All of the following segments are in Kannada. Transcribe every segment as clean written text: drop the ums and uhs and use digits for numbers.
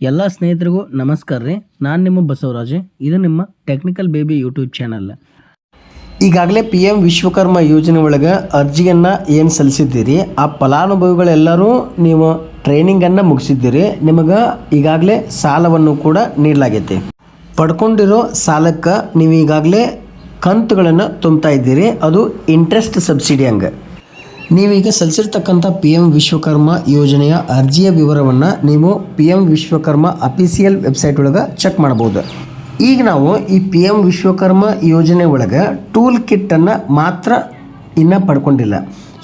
ಎಲ್ಲ ಸ್ನೇಹಿತರಿಗೂ ನಮಸ್ಕಾರ ರೀ. ನಾನು ನಿಮ್ಮ ಬಸವರಾಜ್. ಇದು ನಿಮ್ಮ ಟೆಕ್ನಿಕಲ್ ಬೇಬಿ ಯೂಟ್ಯೂಬ್ ಚಾನಲ್. ಈಗಾಗಲೇ PM ವಿಶ್ವಕರ್ಮ ಯೋಜನೆ ಒಳಗೆ ಅರ್ಜಿಯನ್ನು ಏನು ಸಲ್ಲಿಸಿದ್ದೀರಿ, ಆ ಫಲಾನುಭವಿಗಳೆಲ್ಲರೂ ನೀವು ಟ್ರೈನಿಂಗನ್ನು ಮುಗಿಸಿದ್ದೀರಿ. ನಿಮಗೆ ಈಗಾಗಲೇ ಸಾಲವನ್ನು ಕೂಡ ನೀಡಲಾಗೈತಿ. ಪಡ್ಕೊಂಡಿರೋ ಸಾಲಕ್ಕೆ ನೀವು ಈಗಾಗಲೇ ಕಂತುಗಳನ್ನು ತುಂಬ್ತಾ ಇದ್ದೀರಿ. ಅದು ಇಂಟ್ರೆಸ್ಟ್ ಸಬ್ಸಿಡಿ ಹಂಗೆ. ನೀವೀಗ ಸಲ್ಲಿಸಿರ್ತಕ್ಕಂಥ PM ವಿಶ್ವಕರ್ಮ ಯೋಜನೆಯ ಅರ್ಜಿಯ ವಿವರವನ್ನು ನೀವು PM ವಿಶ್ವಕರ್ಮ ಅಫಿಸಿಯಲ್ ವೆಬ್ಸೈಟ್ ಒಳಗೆ ಚೆಕ್ ಮಾಡ್ಬೋದು. ಈಗ ನಾವು ಈ PM ವಿಶ್ವಕರ್ಮ ಯೋಜನೆ ಒಳಗೆ ಟೂಲ್ ಕಿಟ್ಟನ್ನು ಮಾತ್ರ ಇನ್ನೂ ಪಡ್ಕೊಂಡಿಲ್ಲ.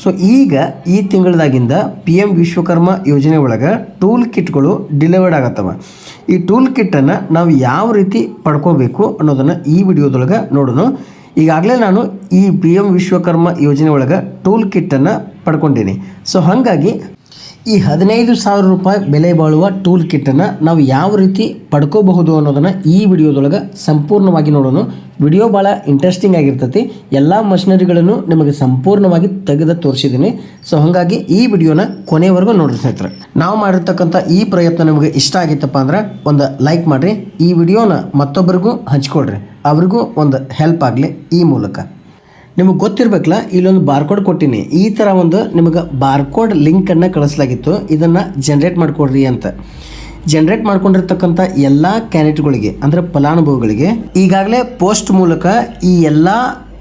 ಸೊ ಈಗ ಈ ತಿಂಗಳದಾಗಿಂದ PM ವಿಶ್ವಕರ್ಮ ಯೋಜನೆ ಒಳಗೆ ಟೂಲ್ ಕಿಟ್ಗಳು ಡಿಲಿವರ್ಡ್ ಆಗತ್ತವ. ಈ ಟೂಲ್ ಕಿಟ್ಟನ್ನು ನಾವು ಯಾವ ರೀತಿ ಪಡ್ಕೋಬೇಕು ಅನ್ನೋದನ್ನು ಈ ವಿಡಿಯೋದೊಳಗೆ ನೋಡೋಣ. ಈಗಾಗಲೇ ನಾನು ಈ PM ವಿಶ್ವಕರ್ಮ ಯೋಜನೆ ಒಳಗೆ ಟೂಲ್ ಕಿಟ್ಟನ್ನು ಪಡ್ಕೊಂಡೀನಿ. ಸೊ ಹಾಗಾಗಿ ಈ 15,000 ರೂಪಾಯಿ ಬೆಲೆ ಬಾಳುವ ಟೂಲ್ ಕಿಟ್ಟನ್ನು ನಾವು ಯಾವ ರೀತಿ ಪಡ್ಕೋಬಹುದು ಅನ್ನೋದನ್ನು ಈ ವಿಡಿಯೋದೊಳಗೆ ಸಂಪೂರ್ಣವಾಗಿ ನೋಡೋಣ. ವಿಡಿಯೋ ಭಾಳ ಇಂಟ್ರೆಸ್ಟಿಂಗ್ ಆಗಿರ್ತೈತಿ. ಎಲ್ಲ ಮಷಿನರಿಗಳನ್ನು ನಿಮಗೆ ಸಂಪೂರ್ಣವಾಗಿ ತೆಗೆದು ತೋರಿಸಿದ್ದೀನಿ. ಸೊ ಹಾಗಾಗಿ ಈ ವಿಡಿಯೋನ ಕೊನೆಯವರೆಗೂ ನೋಡ್ರಿ ಸ್ನೇಹಿತರೆ. ನಾವು ಮಾಡಿರ್ತಕ್ಕಂಥ ಈ ಪ್ರಯತ್ನ ನಿಮಗೆ ಇಷ್ಟ ಆಗಿತ್ತಪ್ಪ ಅಂದ್ರೆ ಒಂದು ಲೈಕ್ ಮಾಡಿರಿ. ಈ ವಿಡಿಯೋನ ಮತ್ತೊಬ್ಬರಿಗೂ ಹಂಚ್ಕೊಳ್ರಿ, ಅವ್ರಿಗೂ ಒಂದು ಹೆಲ್ಪ್ ಆಗಲಿ ಈ ಮೂಲಕ. ನಿಮಗೆ ಗೊತ್ತಿರಬೇಕಲ್ಲ, ಇಲ್ಲೊಂದು ಬಾರ್ಕೋಡ್ ಕೊಟ್ಟಿನಿ. ಈ ಥರ ಒಂದು ನಿಮಗೆ ಬಾರ್ಕೋಡ್ ಲಿಂಕನ್ನು ಕಳಿಸಲಾಗಿತ್ತು. ಇದನ್ನು ಜನ್ರೇಟ್ ಮಾಡಿಕೊಡ್ರಿ ಅಂತ. ಜನ್ರೇಟ್ ಮಾಡ್ಕೊಂಡಿರ್ತಕ್ಕಂಥ ಎಲ್ಲ ಕ್ಯಾಂಡಿಡೇಟ್ಗಳಿಗೆ ಅಂದರೆ ಫಲಾನುಭವಿಗಳಿಗೆ ಈಗಾಗಲೇ ಪೋಸ್ಟ್ ಮೂಲಕ ಈ ಎಲ್ಲ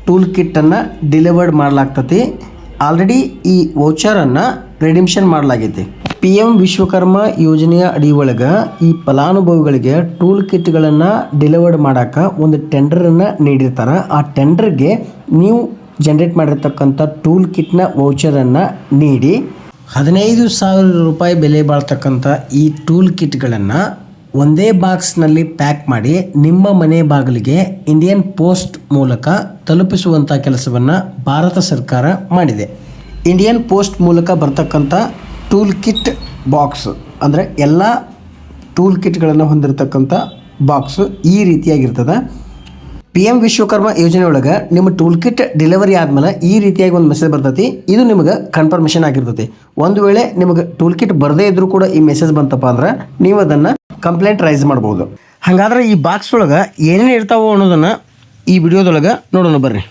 ಟೂಲ್ ಕಿಟ್ಟನ್ನು ಡಿಲಿವರ್ಡ್ ಮಾಡಲಾಗ್ತತಿ. ಆಲ್ರೆಡಿ ಈ ವೌಚರನ್ನು ರಿಡಿಮ್ಷನ್ ಮಾಡಲಾಗೈತಿ. PM ವಿಶ್ವಕರ್ಮ ಯೋಜನೆಯ ಅಡಿ ಒಳಗೆ ಈ ಫಲಾನುಭವಿಗಳಿಗೆ ಟೂಲ್ ಕಿಟ್ಗಳನ್ನು ಡಿಲಿವರ್ಡ್ ಮಾಡೋಕೆ ಒಂದು ಟೆಂಡರನ್ನು ನೀಡಿರ್ತಾರೆ. ಆ ಟೆಂಡರ್ಗೆ ನೀವು ಜನ್ರೇಟ್ ಮಾಡಿರ್ತಕ್ಕಂಥ ಟೂಲ್ ಕಿಟ್ನ ವೌಚರನ್ನು ನೀಡಿ 15,000 ರೂಪಾಯಿ ಬೆಲೆ ಬಾಳ್ತಕ್ಕಂಥ ಈ ಟೂಲ್ ಕಿಟ್ಗಳನ್ನು ಒಂದೇ ಬಾಕ್ಸ್ನಲ್ಲಿ ಪ್ಯಾಕ್ ಮಾಡಿ ನಿಮ್ಮ ಮನೆ ಬಾಗಿಲಿಗೆ ಇಂಡಿಯನ್ ಪೋಸ್ಟ್ ಮೂಲಕ ತಲುಪಿಸುವಂಥ ಕೆಲಸವನ್ನು ಭಾರತ ಸರ್ಕಾರ ಮಾಡಿದೆ. ಇಂಡಿಯನ್ ಪೋಸ್ಟ್ ಮೂಲಕ ಬರ್ತಕ್ಕಂಥ ಟೂಲ್ ಕಿಟ್ ಬಾಕ್ಸ್ ಅಂದರೆ ಎಲ್ಲ ಟೂಲ್ ಕಿಟ್ಗಳನ್ನು ಹೊಂದಿರತಕ್ಕಂಥ ಬಾಕ್ಸು ಈ ರೀತಿಯಾಗಿರ್ತದೆ. PM ವಿಶ್ವಕರ್ಮ ಯೋಜನೆ ಒಳಗೆ ನಿಮ್ಮ ಟೂಲ್ ಕಿಟ್ ಡೆಲಿವರಿ ಆದಮೇಲೆ ಈ ರೀತಿಯಾಗಿ ಒಂದು ಮೆಸೇಜ್ ಬರ್ತೈತಿ. ಇದು ನಿಮಗೆ ಕನ್ಫರ್ಮೇಷನ್ ಆಗಿರ್ತೈತಿ. ಒಂದು ವೇಳೆ ನಿಮಗೆ ಟೂಲ್ ಕಿಟ್ ಬರದೇ ಇದ್ರೂ ಕೂಡ ಈ ಮೆಸೇಜ್ ಬಂತಪ್ಪ ಅಂದ್ರೆ ನೀವು ಅದನ್ನು ಕಂಪ್ಲೇಂಟ್ ರೈಸ್ ಮಾಡ್ಬೋದು. ಹಾಗಾದ್ರೆ ಈ ಬಾಕ್ಸ್ ಒಳಗೆ ಏನೇನು ಇರ್ತಾವೋ ಅನ್ನೋದನ್ನು ಈ ವಿಡಿಯೋದೊಳಗೆ ನೋಡೋಣ ಬರ್ರಿ.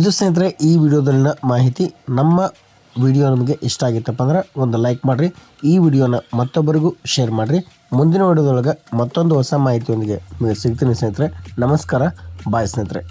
ಇದು ಸ್ನೇಹಿತರೆ ಈ ವಿಡಿಯೋದಲ್ಲಿನ ಮಾಹಿತಿ. ನಮ್ಮ ವಿಡಿಯೋ ನಿಮಗೆ ಇಷ್ಟ ಆಗಿತ್ತಪ್ಪ ಅಂದ್ರೆ ಒಂದು ಲೈಕ್ ಮಾಡಿರಿ, ಈ ವಿಡಿಯೋನ ಮತ್ತೊಬ್ಬರಿಗೂ ಶೇರ್ ಮಾಡಿರಿ. ಮುಂದಿನ ವಿಡಿಯೋದೊಳಗೆ ಮತ್ತೊಂದು ಹೊಸ ಮಾಹಿತಿಯೊಂದಿಗೆ ನಿಮಗೆ ಸಿಗ್ತೀನಿ ಸ್ನೇಹಿತರೆ. ನಮಸ್ಕಾರ, ಬಾಯ್ ಸ್ನೇಹಿತರೆ.